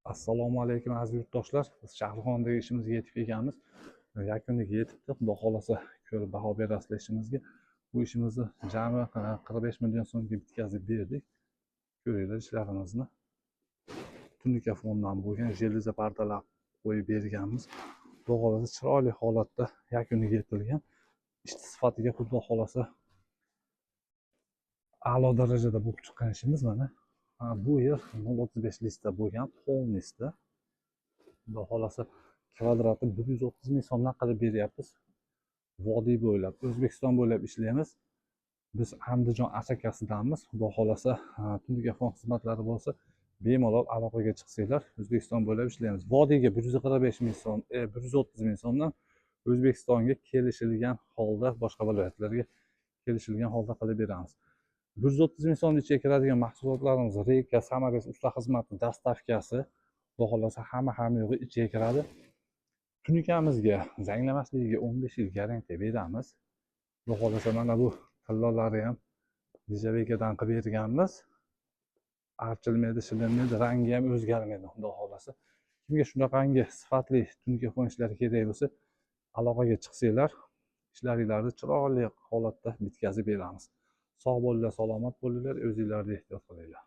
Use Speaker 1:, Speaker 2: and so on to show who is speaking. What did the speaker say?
Speaker 1: Assalomu alaykum aziz yurtdoshlar. Biz Shahrixondagi ishimizga yetib kelganmiz. Yakuniga yetibdi. Xudo xolasa ko'rib baho berasizlar ishimizga. Bu ishimizni jami 45 million so'mga bitkazib berdik. Ko'ringlar ishlarimizni. Tunika fondan bo'lgan jeliza pardalar qo'yib berganmiz. Xudo xolasa chiroyli holatda yakuniga yetilgan. Ish sifatiga xudo xolasa a'lo darajada bo'lib chiqqan ishimiz mana. Bu yer 0.35 listda bo'lgan, polnisda. Xudo xolasa kvadrati 130 ming so'mdan qilib beryapmiz. Vodiy bo'ylab, O'zbekiston bo'ylab ishlaymiz. Biz Andijon asakasidamiz. Xudo xolasa tunika fon xizmatlari bo'lsa, bemalol aloqaga chiqsanglar, O'zbekiston bo'ylab ishlaymiz. Vodiyga 145 ming so'm, 130 ming so'mdan O'zbekistonga kelishilgan holda, boshqa viloyatlarga kelishilgan holda qilib beramiz. 130 ming so'm ichiga kiradigan mahsulotlarimiz reyka, samolyot, usta xizmati, dastavkasi, xudo xolasa hamma yo'g'i ichiga kiradi. Tunikamizga zanglamasligiga 15 yil garantiya beramiz. Xudo xolasa mana bu tillolari ham Dijavekadan qilib berganmiz. Archilmaydi, shilinmaydi, rangi ham o'zgarmaydi xudo xolasa. Kimga shunaqangi sifatli tunika fon ishlari kerak bo'lsa, aloqaga chiqsanglar, ishlaringizni chiroyli holatda bitkazib beramiz. Sog' bo'linglar, salomat bo'linglar, o'zinglarni ehtiyot qilinglar.